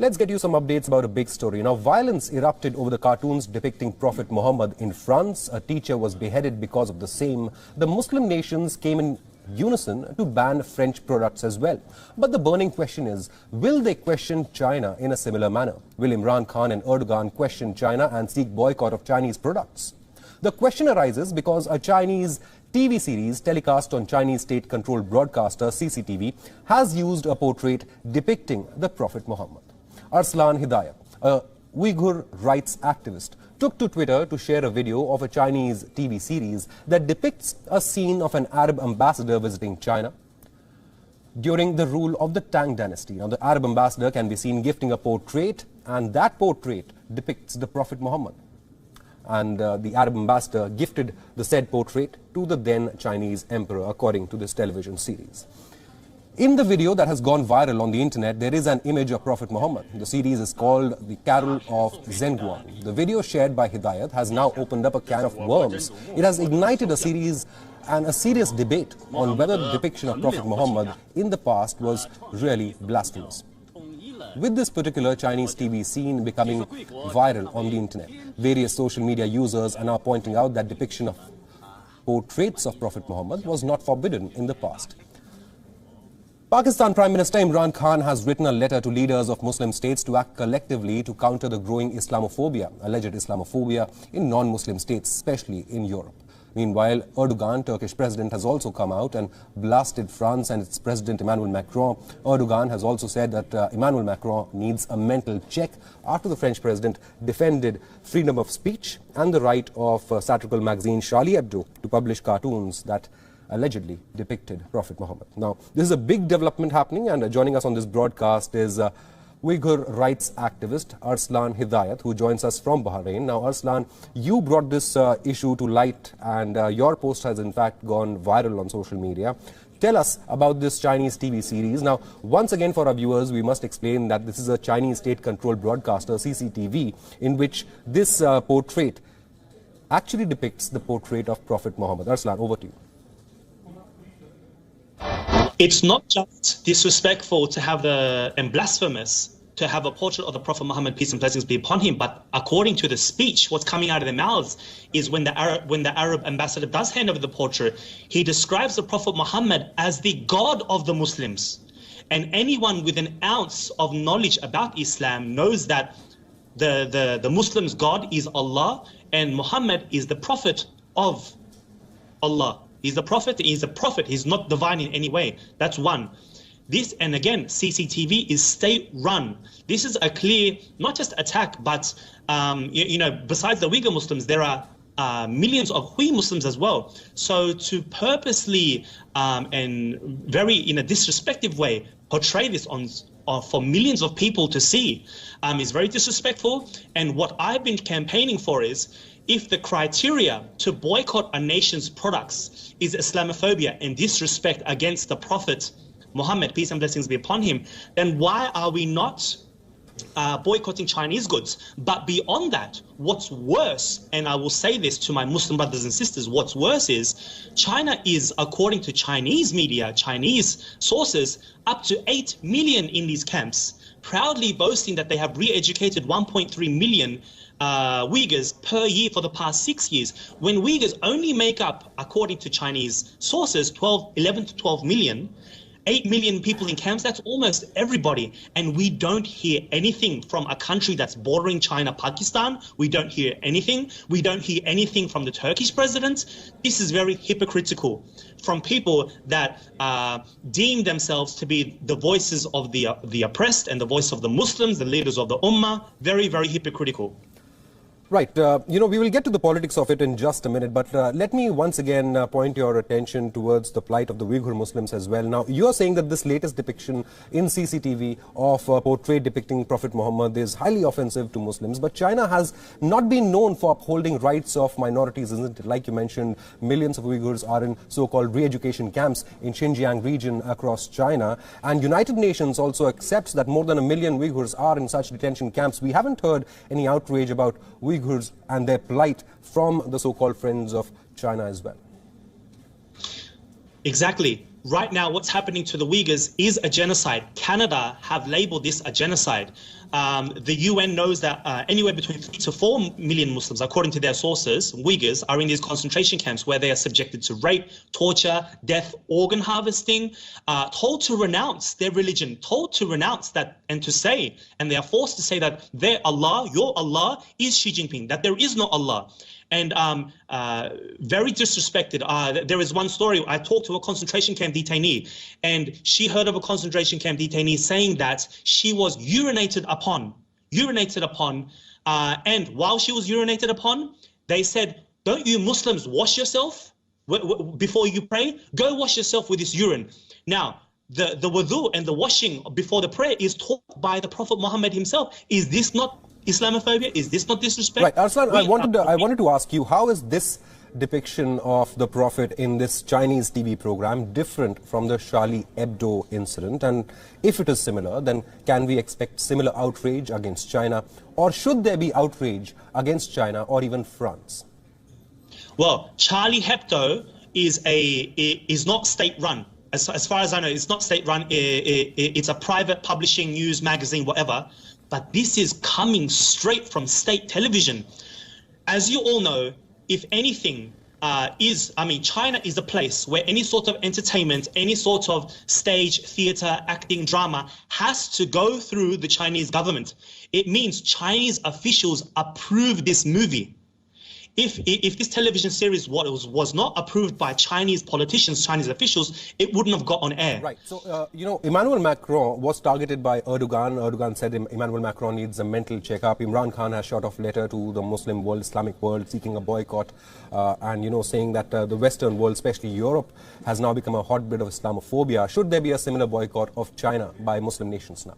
Let's get you some updates about a big story. Now, violence erupted over the cartoons depicting Prophet Muhammad in France. A teacher was beheaded because of the same. The Muslim nations came in unison to ban French products as well. But the burning question is, will they question China in a similar manner? Will Imran Khan and Erdogan question China and seek boycott of Chinese products? The question arises because a Chinese TV series telecast on Chinese state-controlled broadcaster CCTV has used a portrait depicting the Prophet Muhammad. Arslan Hidayat, a Uyghur rights activist, took to Twitter to share a video of a Chinese TV series that depicts a scene of an Arab ambassador visiting China during the rule of the Tang dynasty. Now, the Arab ambassador can be seen gifting a portrait, and that portrait depicts the Prophet Muhammad. And the Arab ambassador gifted the said portrait to the then Chinese emperor, according to this television series. In the video that has gone viral on the internet, there is an image of Prophet Muhammad. The series is called The Carol of Zhenguan. The video shared by Hidayat has now opened up a can of worms. It has ignited a serious debate on whether the depiction of Prophet Muhammad in the past was really blasphemous. With this particular Chinese TV scene becoming viral on the internet, various social media users are now pointing out that depiction of portraits of Prophet Muhammad was not forbidden in the past. Pakistan Prime Minister Imran Khan has written a letter to leaders of Muslim states to act collectively to counter the growing alleged Islamophobia in non-Muslim states, especially in Europe. Meanwhile, Erdogan, Turkish president, has also come out and blasted France and its president Emmanuel Macron. Erdogan has also said that Emmanuel Macron needs a mental check after the French president defended freedom of speech and the right of satirical magazine Charlie Hebdo to publish cartoons that allegedly depicted Prophet Muhammad. Now, this is a big development happening, and joining us on this broadcast is Uyghur rights activist Arslan Hidayat, who joins us from Bahrain. Now, Arslan, you brought this issue to light, and your post has in fact gone viral on social media. Tell us about this Chinese TV series. Now, once again for our viewers, we must explain that this is a Chinese state-controlled broadcaster, CCTV, in which this portrait actually depicts the portrait of Prophet Muhammad. Arslan, over to you. It's not just disrespectful to have and blasphemous to have a portrait of the Prophet Muhammad, peace and blessings be upon him, but according to the speech, what's coming out of their mouths is when the Arab ambassador does hand over the portrait, he describes the Prophet Muhammad as the God of the Muslims. And anyone with an ounce of knowledge about Islam knows that the Muslims' God is Allah, and Muhammad is the prophet of Allah. He's the prophet, he's a prophet, he's not divine in any way. That's one. This, and again, CCTV is state-run. This is a clear, not just attack, but, besides the Uyghur Muslims, there are millions of Hui Muslims as well. So to purposely and very in a disrespectful way portray this for millions of people to see is very disrespectful. And what I've been campaigning for is, if the criteria to boycott a nation's products is Islamophobia and disrespect against the Prophet Muhammad, peace and blessings be upon him, then why are we not boycotting Chinese goods? But beyond that, what's worse, and I will say this to my Muslim brothers and sisters, what's worse is China is, according to Chinese media, Chinese sources, up to 8 million in these camps, proudly boasting that they have re-educated 1.3 million Uyghurs per year for the past 6 years, when Uyghurs only make up, according to Chinese sources, 11 to 12 million, 8 million people in camps, that's almost everybody. And we don't hear anything from a country that's bordering China, Pakistan. We don't hear anything. We don't hear anything from the Turkish president. This is very hypocritical from people that deem themselves to be the voices of the oppressed and the voice of the Muslims, the leaders of the Ummah. Very, very hypocritical. Right. We will get to the politics of it in just a minute, but let me once again point your attention towards the plight of the Uyghur Muslims as well. Now, you are saying that this latest depiction in CCTV of a portrait depicting Prophet Muhammad is highly offensive to Muslims, but China has not been known for upholding rights of minorities, isn't it? Like you mentioned, millions of Uyghurs are in so-called re-education camps in Xinjiang region across China, and United Nations also accepts that more than 1 million Uyghurs are in such detention camps. We haven't heard any outrage about Uyghurs and their plight from the so-called friends of China as well. Exactly. right now what's happening to the Uyghurs is a genocide. Canada have labeled this a genocide. The UN knows that anywhere between 3 to 4 million Muslims, according to their sources, Uyghurs, are in these concentration camps where they are subjected to rape, torture, death, organ harvesting, told to renounce their religion, told to renounce that and to say, and they are forced to say that their Allah, your Allah, is Xi Jinping, that there is no Allah. And very disrespected. There is one story. I talked to a concentration camp detainee, and she heard of a concentration camp detainee saying that she was urinated upon, and while she was urinated upon, they said, "Don't you Muslims wash yourself before you pray? Go wash yourself with this urine." Now, the wudu and the washing before the prayer is taught by the Prophet Muhammad himself. Is this not Islamophobia? Is this not disrespect? Right, Arslan, I wanted to ask you, how is this depiction of the Prophet in this Chinese TV program different from the Charlie Hebdo incident? And if it is similar, then can we expect similar outrage against China? Or should there be outrage against China or even France? Well, Charlie Hebdo is not state-run. As far as I know, it's not state-run. It's a private publishing news magazine, whatever. But this is coming straight from state television. As you all know, if anything China is a place where any sort of entertainment, any sort of stage, theater, acting, drama has to go through the Chinese government. It means Chinese officials approve this movie. If this television series was not approved by Chinese politicians, Chinese officials, it wouldn't have got on air. Right. So, Emmanuel Macron was targeted by Erdogan. Erdogan said Emmanuel Macron needs a mental checkup. Imran Khan has shot off letter to the Muslim world, Islamic world, seeking a boycott and, saying that the Western world, especially Europe, has now become a hotbed of Islamophobia. Should there be a similar boycott of China by Muslim nations now?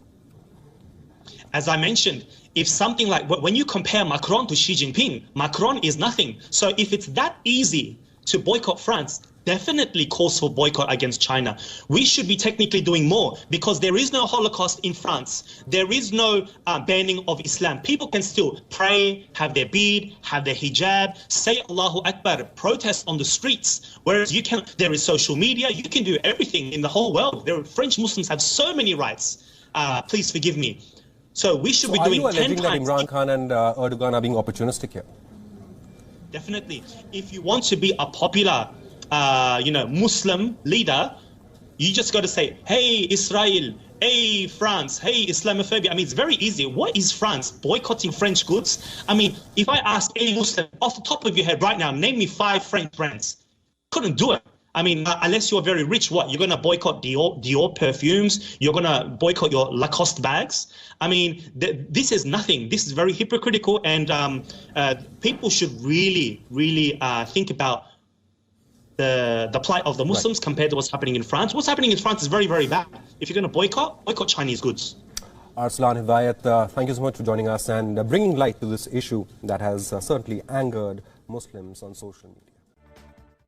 As I mentioned, if something like, when you compare Macron to Xi Jinping, Macron is nothing. So if it's that easy to boycott France, definitely calls for boycott against China. We should be technically doing more because there is no Holocaust in France. There is no banning of Islam. People can still pray, have their bead, have their hijab, say Allahu Akbar, protest on the streets. Whereas there is social media, you can do everything in the whole world. French Muslims have so many rights. Please forgive me. So we should be doing 10 times. Are you alleging that Imran Khan and Erdogan are being opportunistic here? Definitely. If you want to be a popular, Muslim leader, you just got to say, hey, Israel, hey, France, hey, Islamophobia. I mean, it's very easy. What is France? Boycotting French goods? I mean, if I ask any Muslim, off the top of your head right now, name me 5 French brands. Couldn't do it. I mean, unless you're very rich, you're going to boycott Dior perfumes, you're going to boycott your Lacoste bags. I mean, this is nothing. This is very hypocritical, and people should really, really think about the plight of the Muslims compared to what's happening in France. What's happening in France is very, very bad. If you're going to boycott Chinese goods. Arslan Hidayat, thank you so much for joining us and bringing light to this issue that has certainly angered Muslims on social media.